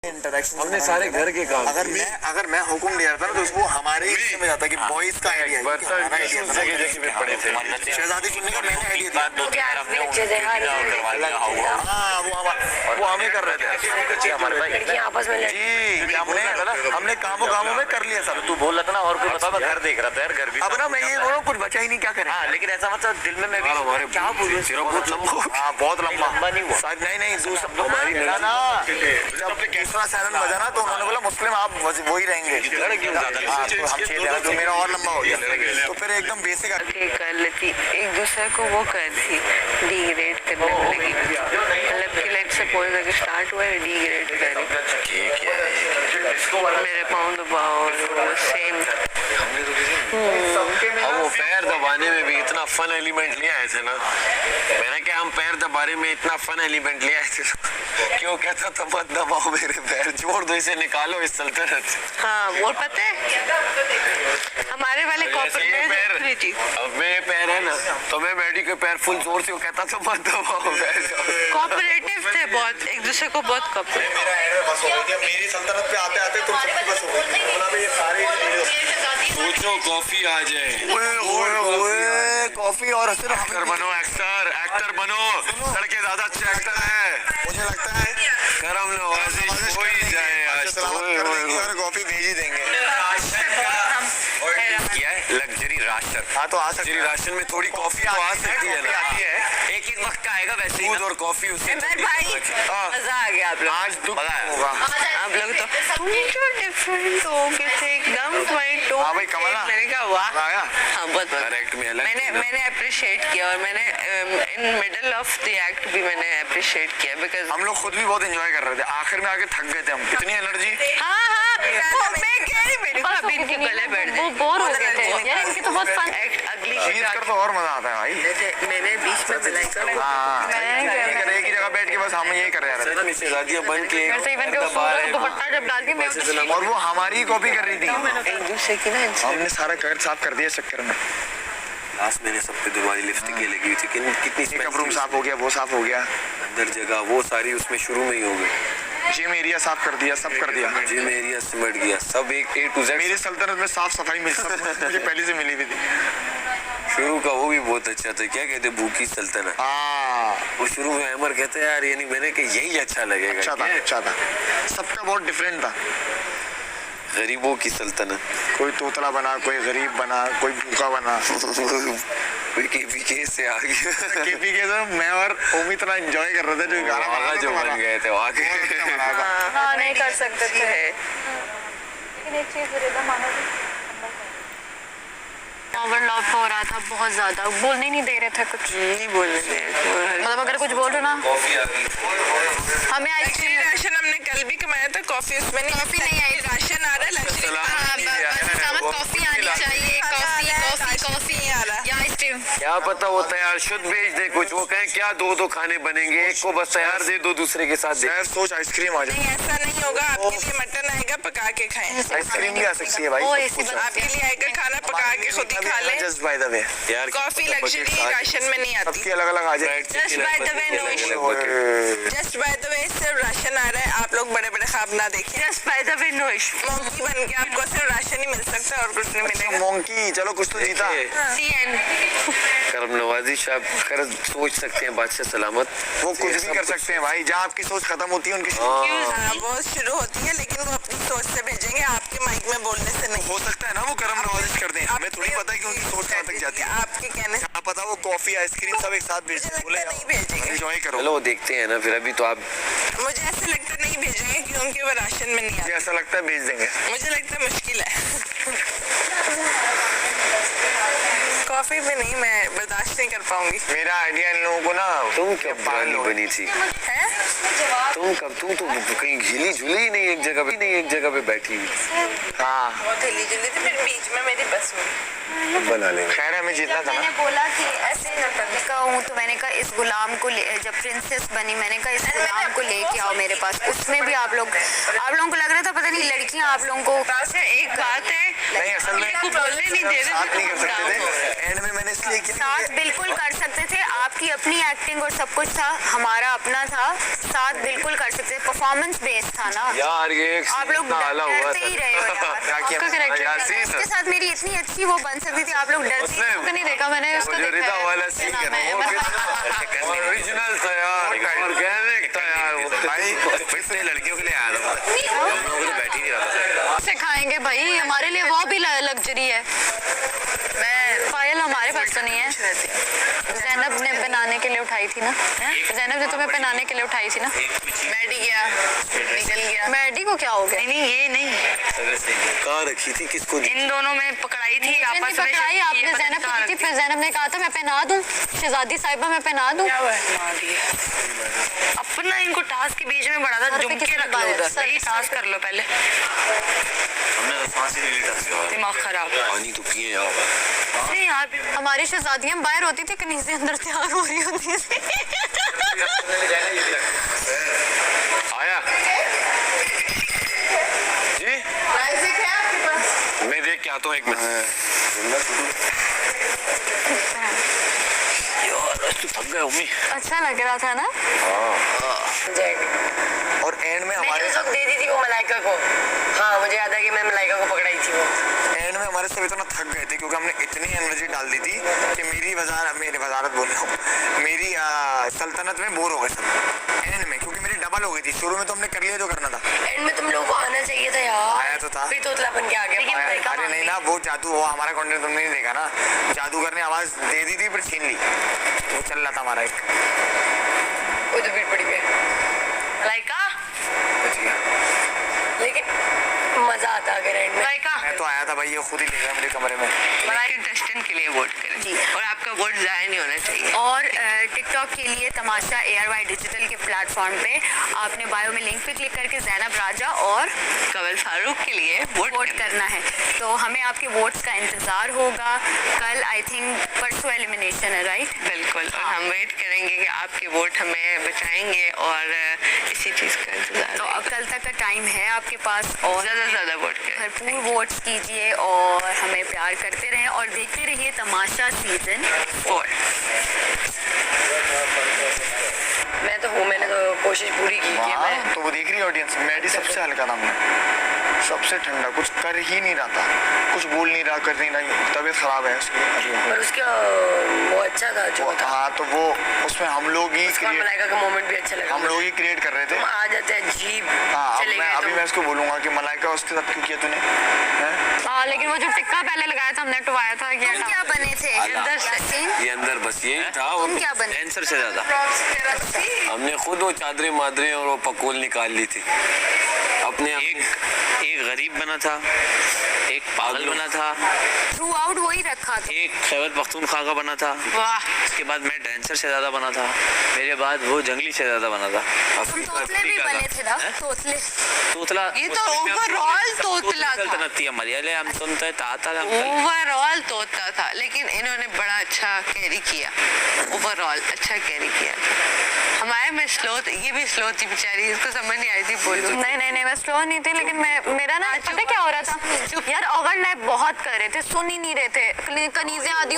Interaction हमने सारे घर के काम अगर मैं हुक्म दिया था ना तो उसको हमारे हिस्से में जाता कि बॉयज का आइडिया पड़े थे। शहजादी सुनने का मैंने आइडिया दिया। वो हमें कर रहे थे आपस में जी, हमने कामों में कर लिया सब। तू बोल रहा था ना और कोई बता था घर देख रहा था यार, घर भी अब ना मैं ये बोलूं कुछ बचा ही नहीं, क्या करें। हाँ, लेकिन ऐसा मतलब दिल में मैं भी क्या बोलूं, बहुत लंबा बहुत लंबा नहीं हुआ। नहीं दो शब्दों हमारी मिला ना जब दूसरा सायरन बजा ना तो उन्होंने बोला मुस्लिम आप वही रहेंगे, तो हम 6 देना जो मेरा और लंबा हो गया। तो फिर एकदम बेसिक कर लेती एक दूसरे को, वो कर थी डिग्रेड करने लगी, मतलब कि लाइक सपोज अगर स्टार्ट हुआ है डिग्रेड करी, मेरे पाँव दबाओ सेम। हम वो पैर दबाने में भी इतना फन एलिमेंट ले आए थे ना, मैंने क्या हम पैर दबाने में इतना फन एलिमेंट ले आए थे क्यों कहता था मत दबाओ मेरे पैर, जोड़ दो इसे, निकालो इस सल्तनत। हाँ वो पता है हमारे वाले अब मेरे पैर है ना तो मैं मैडी के पैर फुल जोर से, वो कहता था मत दबाओ पैर। कोऑपरेटिव थे बहुत, एक दूसरे को बहुत कोऑपरेटिव। मेरा एड बस हो गया, मेरी सल्तनत पे आते आते तुम सबकी बस हो गई। ये सारे सोचो कॉफी आ जाए, कॉफी और एक्टर बनो, एक्टर बनो, लड़के ज्यादा अच्छे एक्टर है मुझे लगता है करम नवाज़ी हो ही जाए आज तो। कॉफी भेज ही देंगे। क्या है लग्जरी राशन? हाँ तो आ सकती है राशन में थोड़ी कॉफी तो आ सकती है ना, एक वक्त का आएगा वैसे दूध और कॉफी उससे भाई मजा आ गया आप लोग, आज दुख होगा आप लोग तो तुम जो डिफरेंट हो गए थे एकदम, तुम्हारी टोन। हाँ भाई कमला, मैंने कहा वाह, हाँ बहुत करेक्ट में अलग मैंने अप्रिशिएट किया, और मैंने in middle of the act भी मैंने अप्रिशिएट किया बिकॉज हम लोग खुद भी बहुत एंजॉय कर रहे थे, आखिर में आके थक गए थे हम, इतनी एनर्जी। हाँ वो मैं कह रही मेरे को अभी इनके गले बैठ गए, वो बोर हो गए थे यार, इनके तो बहुत फन एक्ट अगली जीत कर तो और मजा आता है भाई। मैंने बीच में मिलाई एक ही जगह बैठ के बस हम यही कर रहे हैं बन के दुपट्टा जब डाल के मैं और वो हमारी कॉपी कर रही थी। एक दूसरे की ना हमने सारा कलर साफ कर दिया चक्कर में। लास्ट मैंने सब पे दुबारी लिपस्टिक लगी हुई थी, कितनी मेकअप रूम साफ हो गया, वो साफ हो गया, अंदर जगह वो सारी उसमें शुरू में ही हो गई, जिम एरिया साफ कर दिया, सब कर दिया, जिम एरिया सिमट गया, सब एक A to Z। मेरी सल्तनत में साफ सफाई मुझे पहले से मिली हुई थी। शुरू का वो भी बहुत अच्छा था, क्या कहते भूखी सल्तनत, वो शुरू में अमर कहते यार ये नहीं, मैंने कहा यही अच्छा लगेगा, अच्छा था सबका बहुत डिफरेंट था। गरीबों की सल्तनत, कोई तोतला बना, कोई गरीब बना, कोई भूखा बना। कोई KPK से आ गया, KPK से मैं और ओमी इतना एंजॉय कर रहे थे जो गाना बना जो बन गए थे वहाँ के। हाँ नहीं कर सकते थे, लेकिन एक चीज ओवरलैप हो रहा था बहुत ज्यादा, बोलने नहीं दे रहे थे कुछ, नहीं बोलने दे, मतलब अगर कुछ बोल रहे ना हमें लग्जरी राशन हमने कल भी कमाया था, कॉफी उसमें नहीं, कॉफी नहीं आई, राशन आ रहा है लग्जरी, कॉफी आनी चाहिए, कॉफी नहीं आ रहा या आइसक्रीम। क्या पता वो तैयार शुद्ध भेज दे कुछ, वो कहें क्या 2-2 खाने बनेंगे, एक को बस तैयार दे दो, दूसरे के साथ दे। सोच आइसक्रीम आ जाए। नहीं ऐसा नहीं होगा, आपके लिए मटन आएगा, पका के खाएं। आइसक्रीम भी आ सकती है भाई, आपके लिए आएगा खाना, पका के खुद ही खा लें। जस्ट बाय द वे यार कॉफी लग्जरी राशन में नहीं आती, सबकी अलग अलग आ जाए। Just by the way no issue, just by the way सिर्फ राशन आ रहा है, आप लोग बड़े बड़े ख्वाब ना देखिए, just by the way no issue. Monkey बन के आपको सिर्फ राशन ही मिल सकता है और कुछ नहीं मिलेगा। मोंकी चलो कुछ तो जीता। करम नवाजी साहब कर सोच सकते हैं बादशाह सलामत, वो कुछ भी कर सकते हैं भाई, जहाँ आपकी सोच खत्म होती है उनकी वो शुरू होती है, लेकिन वो अपनी सोच से भेजेंगे, आपके माइक में बोलने से नहीं। हो सकता है ना वो करम नवाजिश कर दें, हमें थोड़ी पता है कि उनकी सोच कहाँ तक जाती है। आपके कहने से पता वो कॉफी आइसक्रीम सब एक साथ भेज बोले नहीं भेजेंगे, एंजॉय करो। चलो वो देखते हैं ना, फिर अभी तो आप, मुझे ऐसा लगता नहीं भेजेंगे क्योंकि वो राशन में नहीं आता, ऐसा लगता है भेज देंगे, मुझे लगता है मुश्किल है। कॉफी भी नहीं, मैं बर्दाश्त नहीं कर पाऊंगी। मेरा आइडिया इन लोगों को ना, तुम क्या पागल बनी थी, है तुम तो कहीं हिली झुली ही नहीं, एक जगह पे बैठी हुई। हाँ बहुत हिली जुली थी, फिर बीच में मेरी बस हुई। बना लेंगे, खैर हमें जीतना था मैंने ना। बोला कि ऐसे कहूँ तो मैंने कहा इस गुलाम को जब प्रिंसेस बनी मैंने कहा इस गुलाम को लेके आओ मेरे पास, उसमें भी आप लोगों को लग रहा था पता नहीं लड़कियां आप लोगों को। एक बात है, नहीं असल में बोलने नहीं दे रहे, साथ नहीं कर सकते थे, एंड में मैंने इसलिए किया साथ बिल्कुल कर सकते थे, आप आपकी अपनी एक्टिंग और सब कुछ था, हमारा अपना था, साथ बिल्कुल कर सकते, परफॉर्मेंस बेस्ड था ना यार ये आप लोग डरते ही रहे हो यार। आपका कैरेक्टर यासीन उसके साथ मेरी इतनी अच्छी वो बन सकती थी, आप लोग डरते उसने को नहीं देखा मैंने, उसको जो देखा रिदा है। वाला सीन क्या है नाम है? वो ओरिजिनल था यार, ऑर्गेनिक था यार वो। भाई इतने लड़कियों के लिए आया था, हम लोगों को तो बैठ ही नहीं रहा था। सिखाएंगे भाई, हमारे लिए वो भी लग्जरी है। मैं पायल हमारे पास तो नहीं है। जैनब ने पहनाने के लिए उठाई थी ना, जैनब ने तुम्हें पहनाने के लिए उठाई थी ना। बैठ गया, निकल गया। मैडी को क्या हो गया? नहीं ये नहीं, कहाँ रखी थी, किसको दी? इन दोनों में पकड़ाई थी मुझे नहीं आपस में। पकड़ाई, आपने जैनब को दी थी, फिर जैनब ने कहा था मैं पहना दूं, शहजादी साहिबा मैं पहना दूं। क्या हुआ है? मार दिया। अपना इनको टास्क के बीच में बड़ा था, सर पे जुम के किसने रख लो बात- उधर। सर- यही टास्क कर लो पहले, हमने तो फांसी ले ली था, दिमाग खराब। पानी तो पिए यार। नहीं यार हमारी शहजादियां बाहर होती थी, कहीं से अंदर तैयार हो रही होती थी। आया जी, मैं देख के आता हूँ, एक मिनट। यार आज तो थक गए उम्मी। अच्छा लग रहा था ना। और एंड में मैंने हमारे उस वक्त दे दी थी वो मलाइका को। हाँ मुझे याद है कि मैं मलाइका को पकड़ाई थी वो। एंड में हमारे सब इतना थक गए थे क्योंकि हमने इतनी एनर्जी डाल दी थी कि मेरी वजारत बोल रहा हूँ, मेरी सल्तनत में बोर हो गए सब एंड में, क्योंकि मेरी डबल हो गई थी। शुरू में तो हमने कर लिया जो करना था, एंड में तुम लोगों को आना चाहिए था यार। आया तो था। फिर तोतलापन के आ गया। लेकिन मलाइका अरे नहीं ना, वो जादू, वो हमारा कंटेंट तुमने नहीं देखा ना, जादूगर ने आवाज दे दी थी फिर छीन ली, वो चल रहा था हमारा एक। वो तो फिर पड़ी गई मलाइका, लेकिन मजा आता अगर एंड में। मलाइका मैं तो आया था भाई, ये खुद ही ले गया मेरे कमरे में। कंटेस्टेंट के लिए वोट करें जी। और आपका वोट जाया नहीं होना चाहिए। और टिकटॉक के लिए तमाशा ARY डिजिटल के प्लेटफॉर्म पे आपने बायो में लिंक पे क्लिक करके जैनब राजा और कवल फारूक के लिए वोट करना है। तो हमें आपके वोट्स का इंतज़ार होगा। कल आई थिंक परसों एलिमिनेशन है, राइट? बिल्कुल, और हम वेट करेंगे कि आपके वोट हमें बचाएंगे और इसी चीज़ का इंतजार तो अब कल तक का टाइम है आपके पास और ज़्यादा से ज़्यादा वोट करें। भरपूर वोट्स कीजिए और हमें प्यार करते रहें और देखते रहिए तमाशा सीजन 4। मैं तो हूँ, मैंने तो कोशिश पूरी की कि मैं हाँ, तो वो देख रही ऑडियंस, मैडी सबसे हल्का था हमने, सबसे ठंडा, कुछ कर ही नहीं रहा था, कुछ बोल नहीं रहा, कर नहीं रही, तबीयत खराब है उसकी। पर उसका वो अच्छा था जो था। हाँ तो वो उसमें हम लोग ही उसका मलाइका का मोमेंट भी अच्छा लगा। हम लोग ही क्रिएट कर रहे थे। तुम आ जाते हैं अजीब हाँ अब चले मैं गए अभी तुम। मैं इसको बोलूंगा कि मलाइका उसके साथ क्यों किया तूने, हैं? हाँ लेकिन वो जो टिक्का पहले लगाया था हमने, टवाया था तुम क्या बने थे अंदर से? ये अंदर बस यही था, वो तुम क्या बने? कैंसर से ज्यादा हमने खुद वो चादरें मादरें और वो पकोल निकाल ली थी अपने। एक गरीब बना था, एक पागल बना था, थ्रू आउट वही रखा था। एक खैबर पख्तूनख्वा का बना था, वाह, उसके बाद मैं डांसर से ज्यादा बना था, मेरे बाद वो जंगली से ज्यादा बना था। तुम तोतले भी बने थे ना, तोतले। तोतला ये तो ओवरऑल तोतला था। सल्तनत थी हमारी, अले हम तुम तो ताता था। ओवरऑल तोता था, लेकिन इन्होंने बड़ा अच्छा कैरी किया। ओवरऑल अच्छा कैरी किया। हमारे में स्लो, ये भी स्लो थी बेचारी, इसको समझ नहीं आई थी बोलूं। नहीं नहीं नहीं, मैं स्लो नहीं थी, लेकिन मेरा ना पता क्या हो रहा था यार, ओवर लैप बहुत कर रहे थे, सुन ही नहीं रहे थे, कनीज़ें आधी